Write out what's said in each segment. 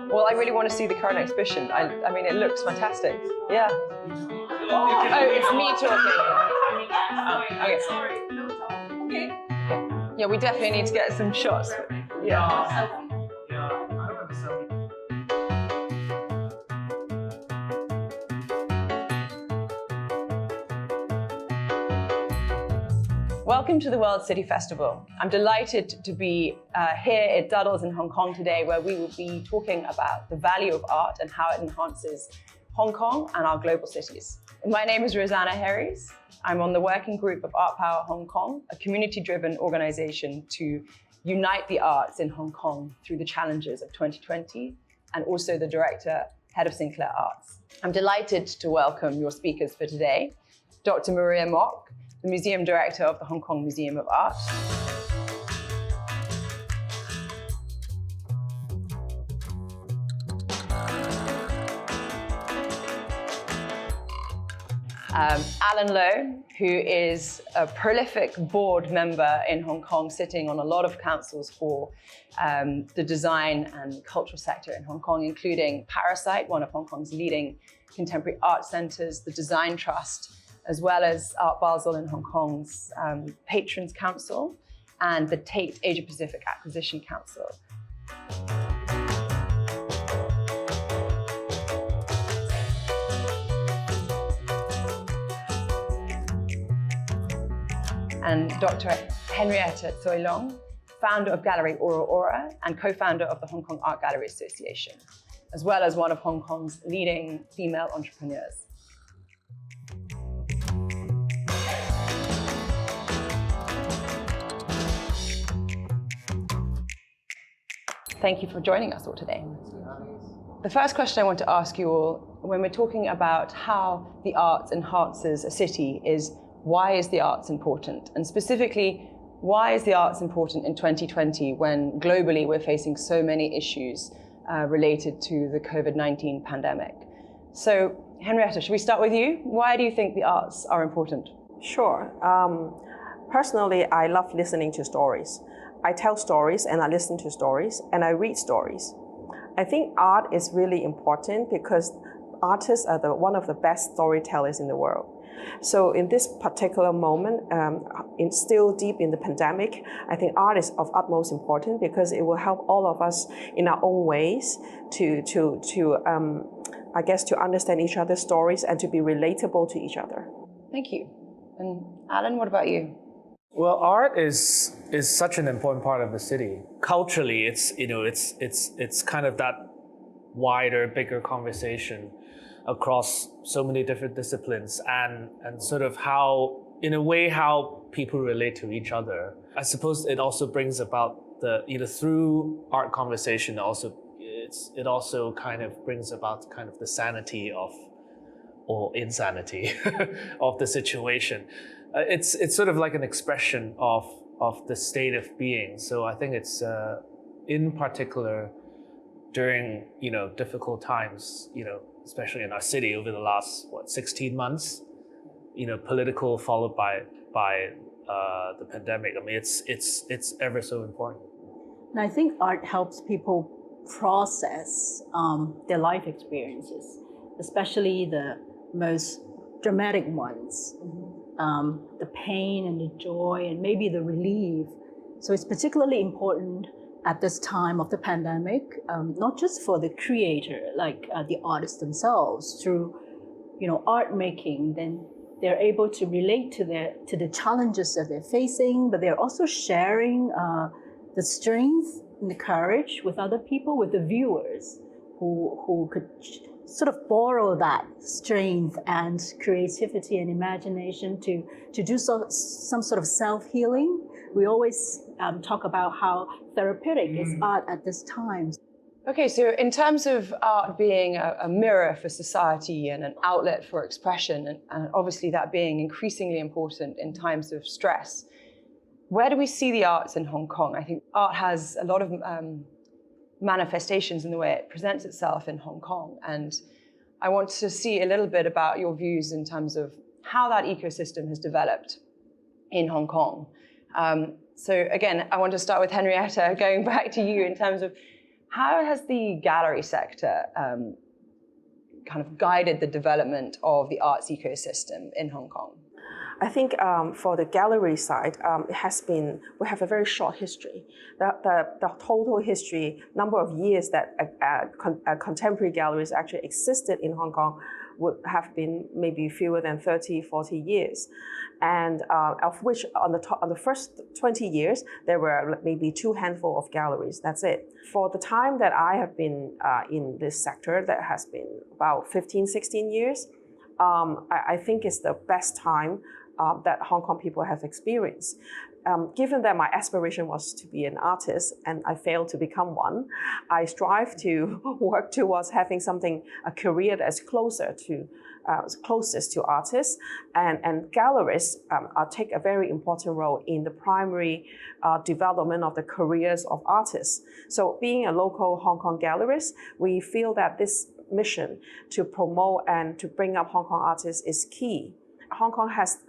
Well, I really want to see the current exhibition. I mean, it looks fantastic. Yeah. Oh, it's me talking. Okay. Yeah, we definitely need to get some shots. Yeah. Welcome to the World City Festival. I'm delighted to be here at Duddell's in Hong Kong today, where we will be talking about the value of art and how it enhances Hong Kong and our global cities. My name is Rosanna Herries. I'm on the working group of ArtPower Hong Kong, a community-driven organization to unite the arts in Hong Kong through the challenges of 2020, and also the director, head of Sinclair Arts. I'm delighted to welcome your speakers for today, Dr. Maria Mock, the Museum Director of the Hong Kong Museum of Art. Alan Lowe, who is a prolific board member in Hong Kong, sitting on a lot of councils for the design and cultural sector in Hong Kong, including Parasite, one of Hong Kong's leading contemporary art centers, the Design Trust, as well as Art Basel in Hong Kong's Patrons Council and the Tate Asia Pacific Acquisition Council. And Dr. Henrietta Tsui-leung, founder of Gallery Aura Aura and co-founder of the Hong Kong Art Gallery Association, as well as one of Hong Kong's leading female entrepreneurs. Thank you for joining us all today. The first question I want to ask you all, when we're talking about how the arts enhances a city, is why is the arts important? And specifically, why is the arts important in 2020 when globally we're facing so many issues related to the COVID-19 pandemic? So, Henrietta, should we start with you? Why do you think the arts are important? Sure. Personally, I love listening to stories. I tell stories and I listen to stories and I read stories. I think art is really important because artists are one of the best storytellers in the world. So in this particular moment, still deep in the pandemic, I think art is of utmost importance because it will help all of us in our own ways I guess, to understand each other's stories and to be relatable to each other. Thank you. And Alan, what about you? Well, art is such an important part of the city. Culturally, it's kind of that wider, bigger conversation across so many different disciplines and sort of how, in a way, how people relate to each other. I suppose it also brings about through art conversation it also kind of brings about kind of the sanity or insanity of the situation. It's sort of like an expression of the state of being. So I think it's in particular during difficult times, especially in our city over the last 16 months, political followed by the pandemic. I mean, it's ever so important. And I think art helps people process their life experiences, especially the most dramatic ones. The pain and the joy and maybe the relief. So it's particularly important at this time of the pandemic, not just for the creator, like the artists themselves, through art making, then they're able to relate to the challenges that they're facing, but they're also sharing the strength and the courage with other people, with the viewers who could sort of borrow that strength and creativity and imagination to do some sort of self-healing. We always talk about how therapeutic is art at this time. Okay, so in terms of art being a mirror for society and an outlet for expression, and obviously that being increasingly important in times of stress, where do we see the arts in Hong Kong? I think art has a lot of manifestations in the way it presents itself in Hong Kong. And I want to see a little bit about your views in terms of how that ecosystem has developed in Hong Kong. So again, I want to start with Henrietta, going back to you in terms of How has the gallery sector kind of guided the development of the arts ecosystem in Hong Kong? I think for the gallery side, we have a very short history. The total history, number of years that contemporary galleries actually existed in Hong Kong would have been maybe fewer than 30, 40 years. And of which on the first 20 years, there were maybe two handful of galleries, that's it. For the time that I have been in this sector, that has been about 15, 16 years, I think it's the best time that Hong Kong people have experienced. Given that my aspiration was to be an artist and I failed to become one, I strive to work towards having a career that's closest to artists, and galleries take a very important role in the primary development of the careers of artists. So being a local Hong Kong gallerist, we feel that this mission to promote and to bring up Hong Kong artists is key. Hong Kong has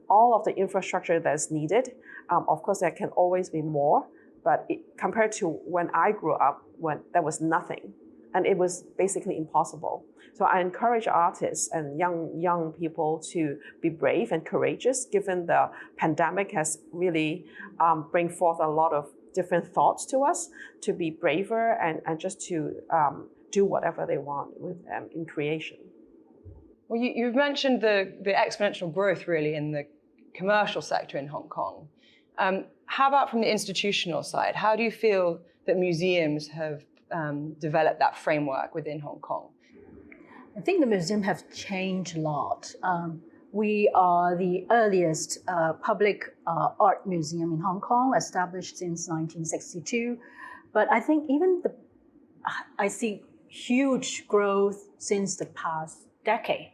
all of the infrastructure that's needed. Of course, there can always be more, but compared to when I grew up, when there was nothing, and it was basically impossible. So I encourage artists and young people to be brave and courageous, given the pandemic has really bring forth a lot of different thoughts to us, to be braver and just to do whatever they want with in creation. Well, you've mentioned the exponential growth really in the commercial sector in Hong Kong. How about from the institutional side? How do you feel that museums have developed that framework within Hong Kong? I think the museum have changed a lot. We are the earliest public art museum in Hong Kong, established since 1962. But I think I see huge growth since the past decade.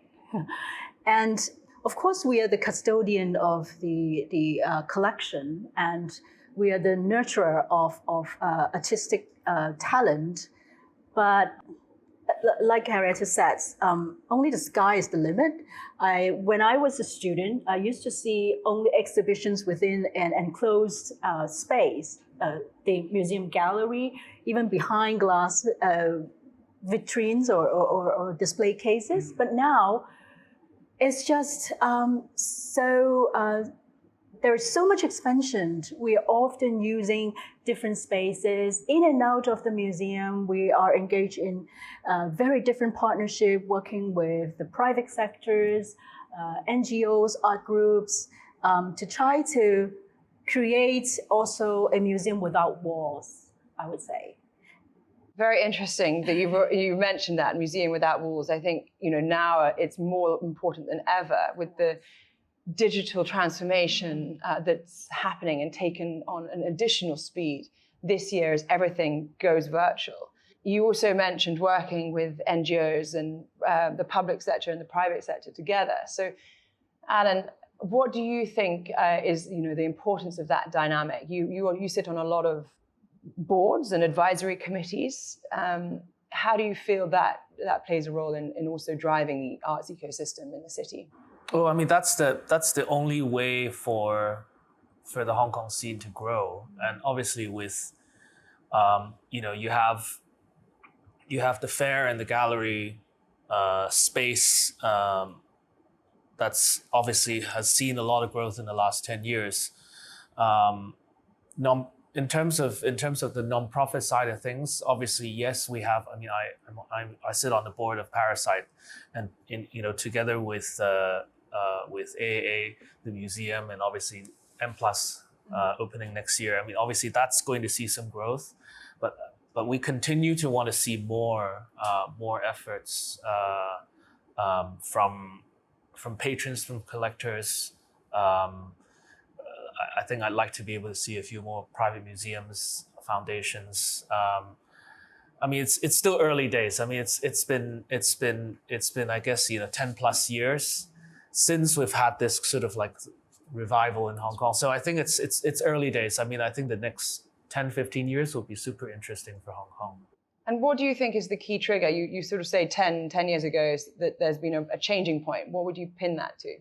And of course, we are the custodian of the collection, and we are the nurturer of artistic talent. But like Henrietta said, only the sky is the limit. When I was a student, I used to see only exhibitions within an enclosed space, the museum gallery, even behind glass vitrines or display cases. But now, it's just there is so much expansion. We are often using different spaces in and out of the museum. We are engaged in very different partnership, working with the private sectors, NGOs, art groups, to try to create also a museum without walls, I would say. Very interesting that you mentioned that museum without walls. I think now it's more important than ever with the digital transformation that's happening and taken on an additional speed this year as everything goes virtual. You also mentioned working with NGOs and the public sector and the private sector together. So, Alan, what do you think is the importance of that dynamic? You sit on a lot of boards and advisory committees. How do you feel that plays a role in also driving the arts ecosystem in the city? Well, I mean, that's the only way for the Hong Kong scene to grow. And obviously with, you have the fair and the gallery space that's obviously has seen a lot of growth in the last 10 years. In terms of the nonprofit side of things, obviously, yes, we have. I mean, I sit on the board of Parasite, and together with AAA, the museum, and obviously M+ opening next year. I mean, obviously that's going to see some growth, but we continue to want to see more efforts from patrons, from collectors. I think I'd like to be able to see a few more private museums, foundations. I mean, it's still early days. I mean, it's been I guess 10+ years since we've had this sort of like revival in Hong Kong. So I think it's early days. I mean, I think the next 10-15 years will be super interesting for Hong Kong. And what do you think is the key trigger? You sort of say 10 years ago that there's been a changing point. What would you pin that to?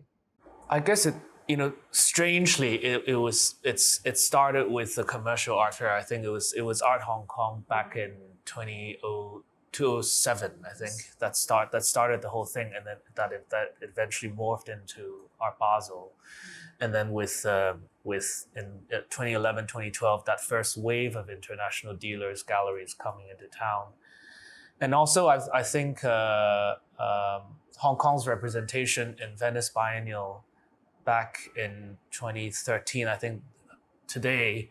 I guess strangely, it started with the commercial art fair. I think it was Art Hong Kong back in 2007, I think, that started the whole thing, and then that eventually morphed into Art Basel, and then with in 2011, 2012, that first wave of international dealers, galleries coming into town, and also I think Hong Kong's representation in Venice Biennial back in 2013. I think today,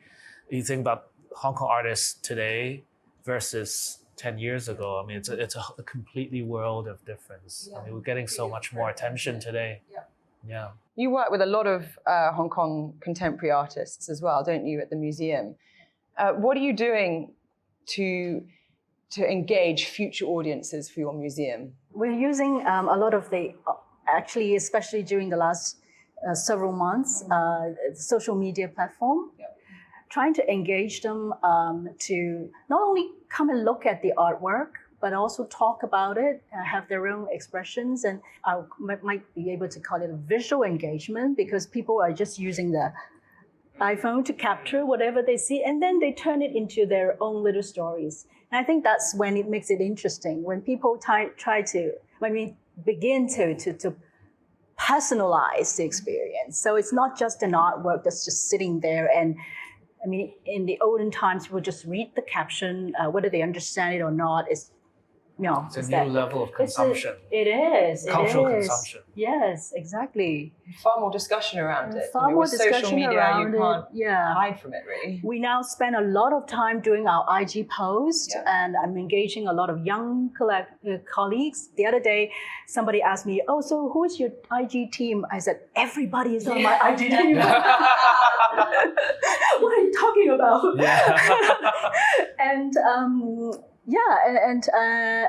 you think about Hong Kong artists today versus 10 years ago. I mean, it's a completely world of difference. I mean, we're getting so much more attention today. Yeah. You work with a lot of Hong Kong contemporary artists as well, don't you, at the museum? What are you doing to engage future audiences for your museum? We're using a lot of actually, especially during the last several months, social media platform, trying to engage them to not only come and look at the artwork, but also talk about it, have their own expressions. And I might be able to call it a visual engagement, because people are just using the iPhone to capture whatever they see, and then they turn it into their own little stories. And I think that's when it makes it interesting, when people when we begin to personalize the experience. So it's not just an artwork that's just sitting there. And I mean, in the olden times, people just read the caption, whether they understand it or not. It's a new level of consumption. It is. Cultural consumption. Yes, exactly. Far more discussion around it. Far more with discussion social media, around you can't it. Yeah. hide from it, really. We now spend a lot of time doing our IG post, and I'm engaging a lot of young colleagues. The other day, somebody asked me, "Oh, so who is your IG team?" I said, "Everybody is on my IG team." What are you talking about? And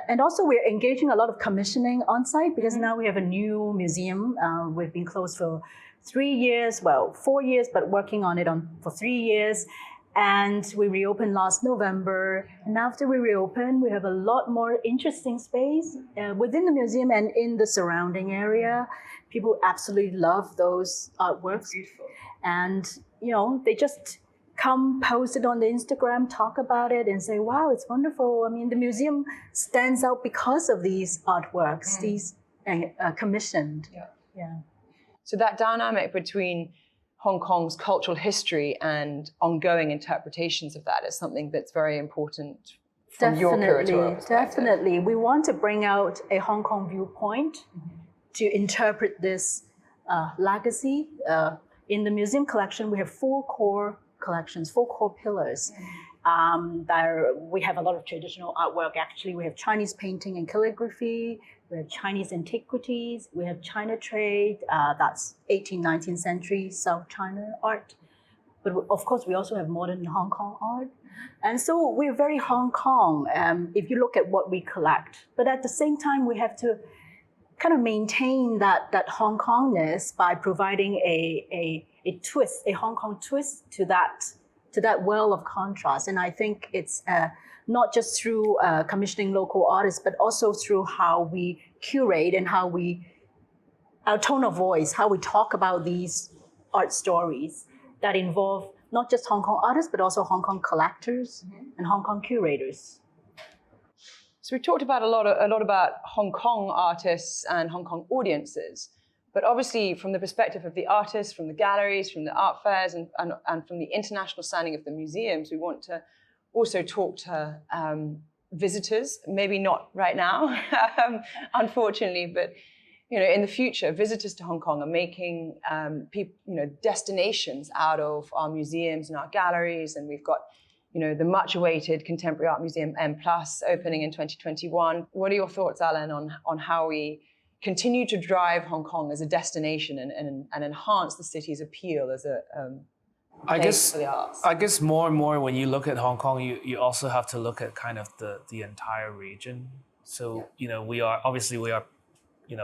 and also we're engaging a lot of commissioning on site, because now we have a new museum. We've been closed for 4 years, but working on it for 3 years. And we reopened last November. And after we reopen, we have a lot more interesting space within the museum and in the surrounding area. People absolutely love those artworks. Beautiful. And, they just come post it on the Instagram, talk about it, and say, wow, it's wonderful. I mean, the museum stands out because of these artworks, these commissioned. Yeah. So that dynamic between Hong Kong's cultural history and ongoing interpretations of that is something that's very important from your curatorial perspective. Definitely. We want to bring out a Hong Kong viewpoint to interpret this legacy. In the museum collection, we have 4 core collections, 4 core pillars. We have a lot of traditional artwork. Actually, we have Chinese painting and calligraphy. We have Chinese antiquities. We have China trade. That's 18th, 19th century South China art. But of course, we also have modern Hong Kong art. And so we're very Hong Kong if you look at what we collect. But at the same time, we have to kind of maintain that Hong Kongness by providing a twist, a Hong Kong twist to that well of contrast. And I think it's not just through commissioning local artists, but also through how we curate and our tone of voice, how we talk about these art stories that involve not just Hong Kong artists, but also Hong Kong collectors and Hong Kong curators. So we talked about a lot about Hong Kong artists and Hong Kong audiences, but obviously from the perspective of the artists, from the galleries, from the art fairs, and from the international standing of the museums, we want to also talk to visitors, maybe not right now, unfortunately, but in the future, visitors to Hong Kong are making destinations out of our museums and our galleries, and we've got the much-awaited Contemporary Art Museum M+ opening in 2021. What are your thoughts, Alan, on how we continue to drive Hong Kong as a destination and enhance the city's appeal as a place for the arts? I guess more and more when you look at Hong Kong, you also have to look at kind of the entire region. So we are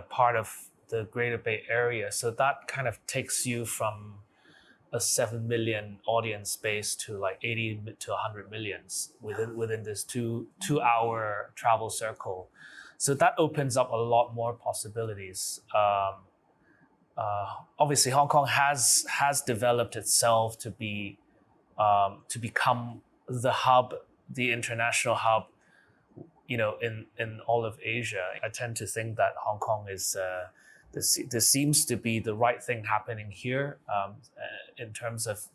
part of the Greater Bay Area. So that kind of takes you from a 7 million audience base to like 80 to 100 millions within this two-hour travel circle. So that opens up a lot more possibilities. Obviously, Hong Kong has developed itself to become the hub, the international hub in all of Asia. I tend to think that Hong Kong is this seems to be the right thing happening here, in terms of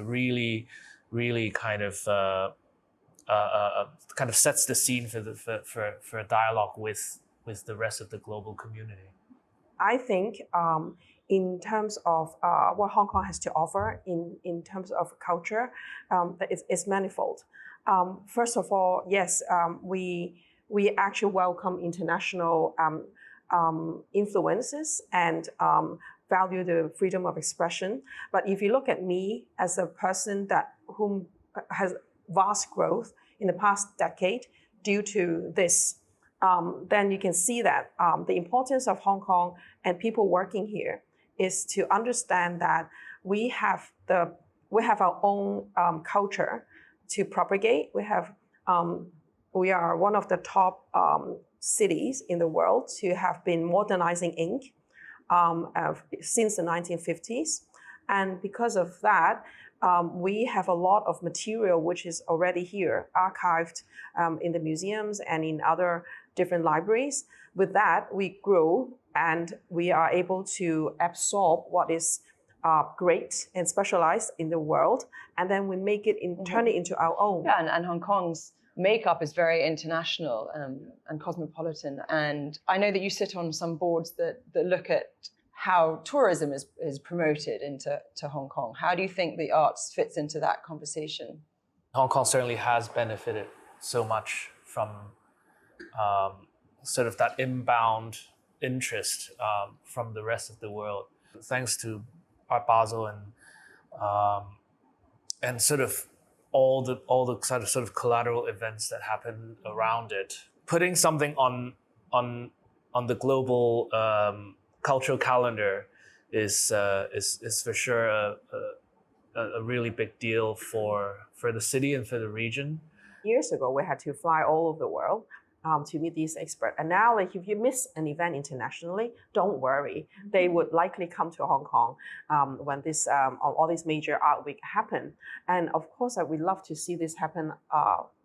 really kind of sets the scene for a dialogue with the rest of the global community. I think in terms of what Hong Kong has to offer in terms of culture, it's manifold. First of all, yes, we actually welcome international influences and value the freedom of expression. But if you look at me as a person whom has vast growth in the past decade due to this, then you can see that the importance of Hong Kong and people working here is to understand that we have our own culture to propagate. We are one of the top cities in the world to have been modernizing ink since the 1950s. And because of that, we have a lot of material which is already here, archived in the museums and in other different libraries. With that, we grow and we are able to absorb what is great and specialized in the world, and then we make it turn it into our own. Yeah, and Hong Kong's makeup is very international and cosmopolitan. And I know that you sit on some boards that look at how tourism is promoted into Hong Kong. How do you think the arts fits into that conversation? Hong Kong certainly has benefited so much from sort of that inbound interest from the rest of the world, thanks to Art Basel and sort of all the sort of collateral events that happen around it. Putting something on the global cultural calendar is for sure a really big deal for the city and for the region. Years ago, we had to fly all over the world to meet these experts. And now, like, if you miss an event internationally, don't worry. They would likely come to Hong Kong when all these major art week happen. And of course, we love to see this happen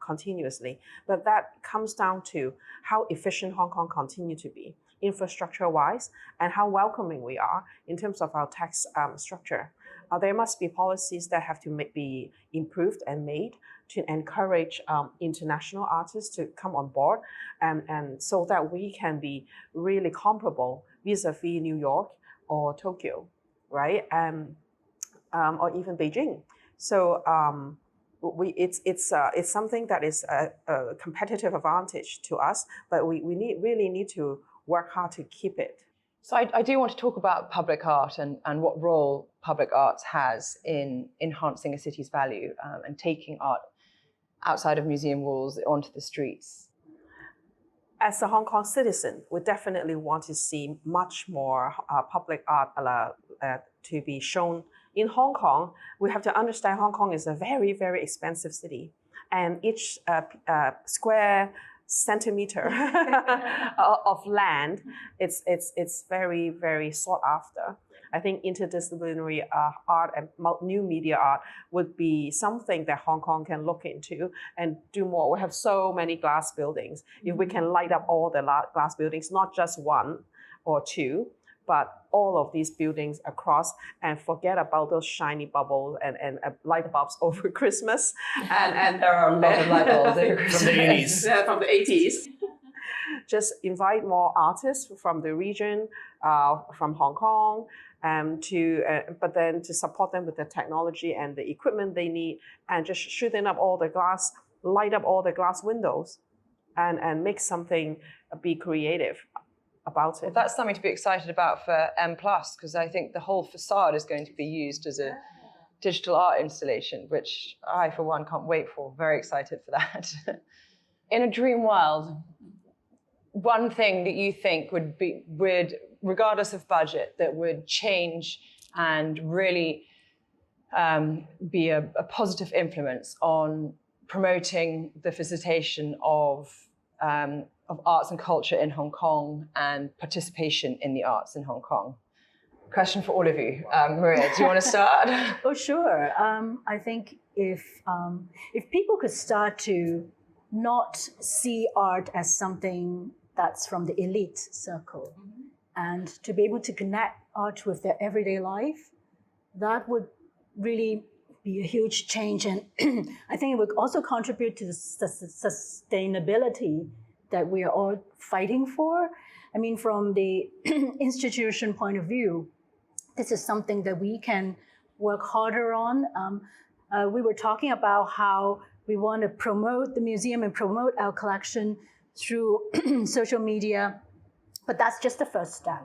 continuously. But that comes down to how efficient Hong Kong continue to be, infrastructure-wise, and how welcoming we are in terms of our tax structure. There must be policies that have to be improved and made to encourage international artists to come on board, and so that we can be really comparable vis-a-vis New York or Tokyo, right? Or even Beijing. So it's something that is a competitive advantage to us, but we really need to work hard to keep it. So I do want to talk about public art and what role public arts has in enhancing a city's value and taking art outside of museum walls onto the streets. As a Hong Kong citizen, we definitely want to see much more public art to be shown. In Hong Kong, we have to understand Hong Kong is a very, very expensive city, and each square centimeter of land, it's very, very sought after. I think interdisciplinary art and new media art would be something that Hong Kong can look into and do more. We have so many glass buildings. If we can light up all the glass buildings, not just one or two, but all of these buildings across, and forget about those shiny bubbles and light bulbs over Christmas. And there are a lot of light bulbs over Christmas. From the 80s. Yeah, from the 80s. Just invite more artists from the region, from Hong Kong, but then to support them with the technology and the equipment they need, and just shooting up all the glass, light up all the glass windows, and make something, be creative about it. Well, that's something to be excited about for M+, because I think the whole facade is going to be used as a digital art installation, which I, for one, can't wait for. Very excited for that. In a dream world, one thing that you think would, regardless of budget, that would change and really be a positive influence on promoting the facilitation of arts and culture in Hong Kong and participation in the arts in Hong Kong? Question for all of you. Maria, do you want to start? Oh, sure. I think if people could start to not see art as something that's from the elite circle. And to be able to connect art with their everyday life, that would really be a huge change. And I think it would also contribute to the sustainability that we are all fighting for. I mean, from the institution point of view, this is something that we can work harder on. We were talking about how we want to promote the museum and promote our collection through social media, but that's just the first step.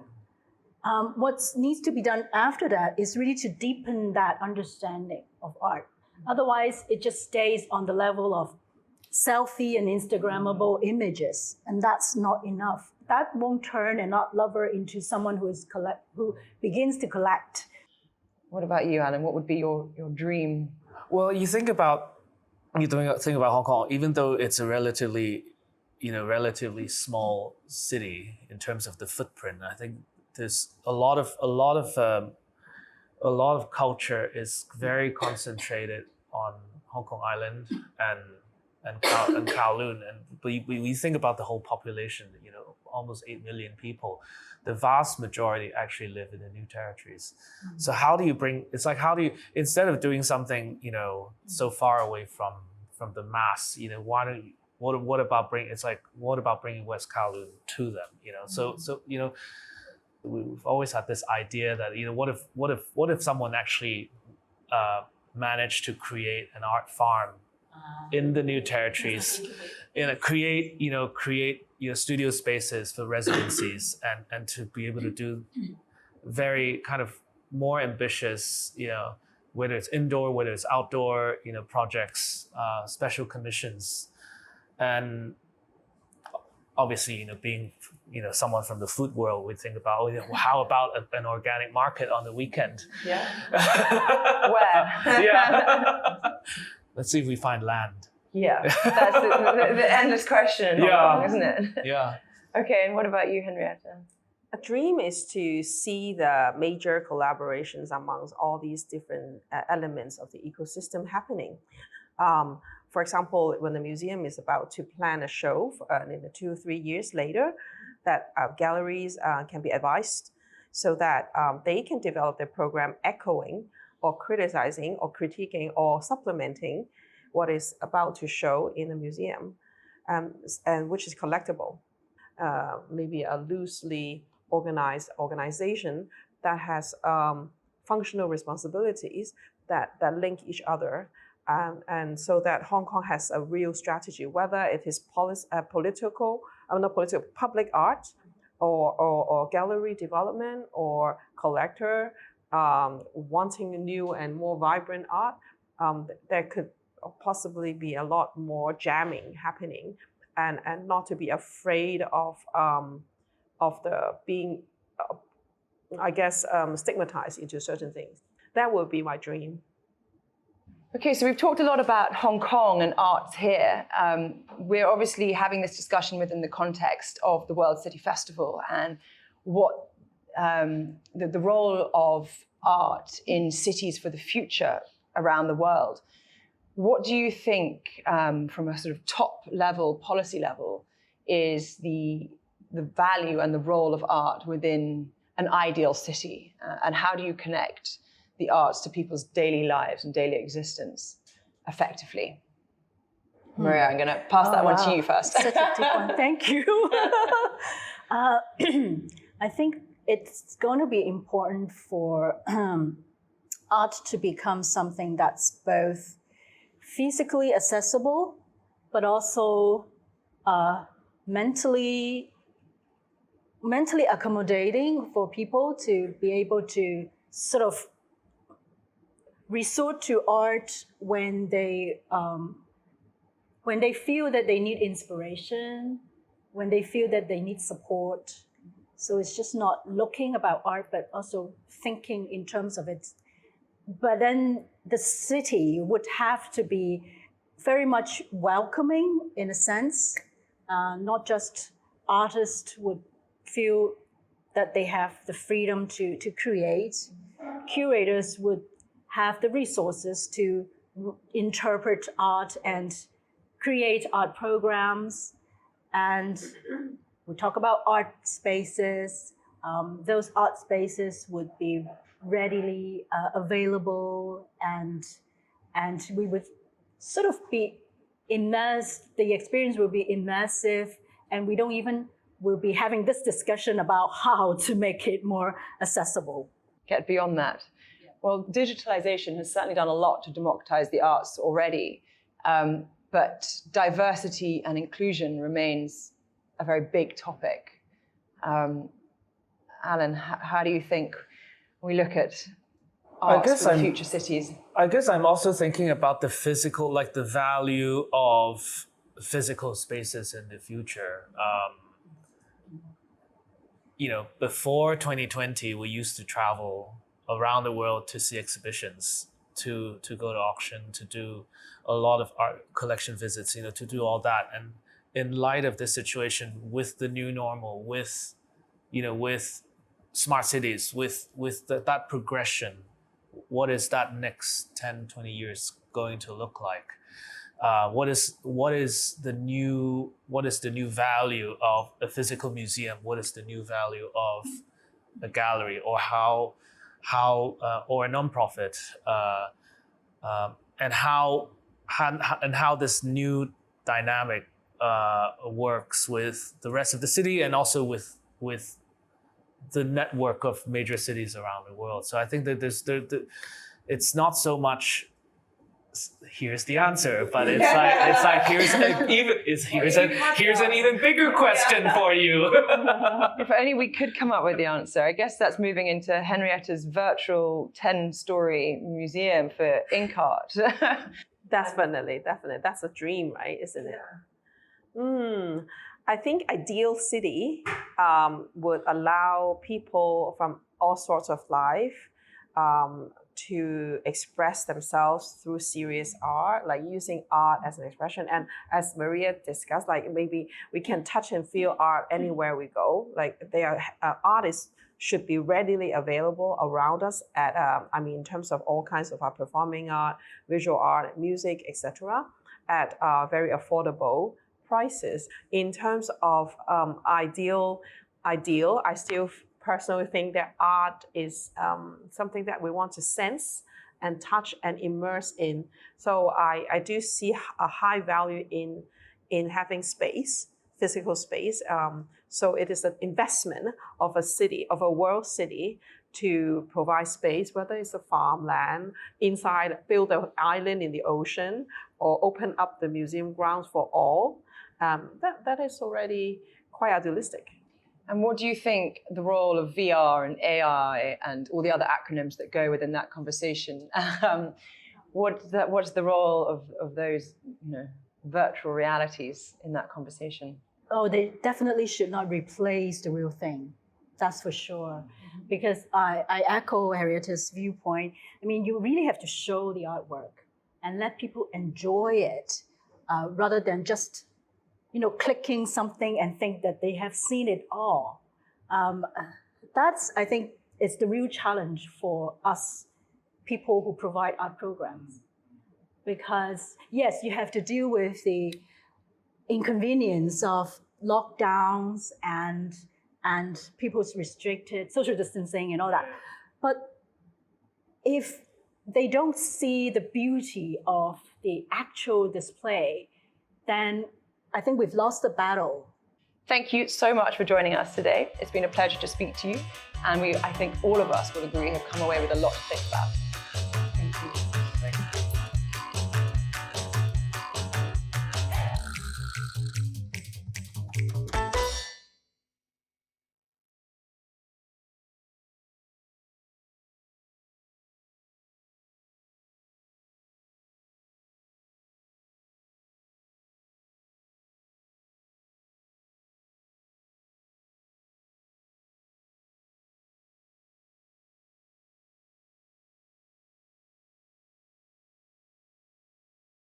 What needs to be done after that is really to deepen that understanding of art. Otherwise, it just stays on the level of selfie and Instagrammable images, and that's not enough. That won't turn an art lover into someone who begins to collect. What about you, Alan? What would be your dream? Well, you think about Hong Kong, even though it's a relatively small city in terms of the footprint. I think there's a lot of culture is very concentrated on Hong Kong Island and Kowloon. And we think about the whole population, almost 8 million people. The vast majority actually live in the new territories. So how do you instead of doing something, so far away from the mass, what about bringing West Kowloon to them, So we've always had this idea that, what if someone actually managed to create an art farm in the new territories, create studio spaces for residencies and to be able to do very kind of more ambitious, whether it's indoor, whether it's outdoor, projects, special commissions. And obviously, being, someone from the food world, we think about, how about an organic market on the weekend? Yeah. Where? Yeah. Let's see if we find land. Yeah, that's the endless question in Hong Kong, isn't it? Yeah. Okay, and what about you, Henrietta? A dream is to see the major collaborations amongst all these different elements of the ecosystem happening. For example, when the museum is about to plan a show in 2 or 3 years later, that galleries can be advised so that they can develop their program echoing or criticizing or critiquing or supplementing what is about to show in the museum, and which is collectible. Maybe a loosely organized organization that has functional responsibilities that link each other. And so that Hong Kong has a real strategy, whether it is public art or gallery development or collector wanting new and more vibrant art, there could possibly be a lot more jamming happening, and not to be afraid of the being, stigmatized into certain things. That would be my dream. Okay, so we've talked a lot about Hong Kong and arts here. We're obviously having this discussion within the context of the World City Festival and what the role of art in cities for the future around the world. What do you think, from a sort of top level, policy level, is the value and the role of art within an ideal city? And how do you connect the arts to people's daily lives and daily existence effectively? Maria, I'm going to pass that one to you first. Such a deep one. Thank you. I think it's going to be important for art to become something that's both physically accessible, but also mentally accommodating for people to be able to sort of resort to art when they feel that they need inspiration, when they feel that they need support. So it's just not looking about art, but also thinking in terms of it. But then the city would have to be very much welcoming in a sense. Not just artists would feel that they have the freedom to create. Curators would have the resources to interpret art and create art programs, and we talk about art spaces. Those art spaces would be readily available, and we would sort of be immersed. The experience will be immersive, and we'll be having this discussion about how to make it more accessible. Get beyond that. Well, digitalization has certainly done a lot to democratize the arts already, but diversity and inclusion remains a very big topic. Alan, how do you think we look at arts for future cities? I guess I'm also thinking about the physical, like the value of physical spaces in the future. Before 2020, we used to travel around the world to see exhibitions, to go to auction, to do a lot of art collection visits, to do all that. And in light of this situation, with the new normal, with smart cities, with that progression, what is that next 10, 20 years going to look like? What is the new value of a physical museum? What is the new value of a gallery, or how or a nonprofit, and how this new dynamic works with the rest of the city, and also with the network of major cities around the world. So I think that it's not so much here's the answer, but it's like here's an even bigger question for you. If only we could come up with the answer. I guess that's moving into Henrietta's virtual 10-story museum for ink art. Definitely. That's a dream, right? Isn't it? I think ideal city would allow people from all sorts of life to express themselves through serious art, like using art as an expression. And as Maria discussed, like maybe we can touch and feel art anywhere we go. Like artists should be readily available around us at, in terms of all kinds of performing art, visual art, music, etc., at very affordable prices. In terms of ideal, I still personally think that art is something that we want to sense and touch and immerse in. So I do see a high value in having space, physical space. So it is an investment of a city, of a world city, to provide space, whether it's a farmland, inside, build an island in the ocean, or open up the museum grounds for all. That is already quite idealistic. And what do you think the role of VR and AI and all the other acronyms that go within that conversation? What's the role of those virtual realities in that conversation? Oh, they definitely should not replace the real thing. That's for sure. Because I echo Henrietta's viewpoint. I mean, you really have to show the artwork and let people enjoy it rather than just clicking something and think that they have seen it all. That's, I think, it's the real challenge for us people who provide art programs. Because yes, you have to deal with the inconvenience of lockdowns and people's restricted social distancing and all that. But if they don't see the beauty of the actual display, then I think we've lost the battle. Thank you so much for joining us today. It's been a pleasure to speak to you. And I think all of us will agree have come away with a lot to think about.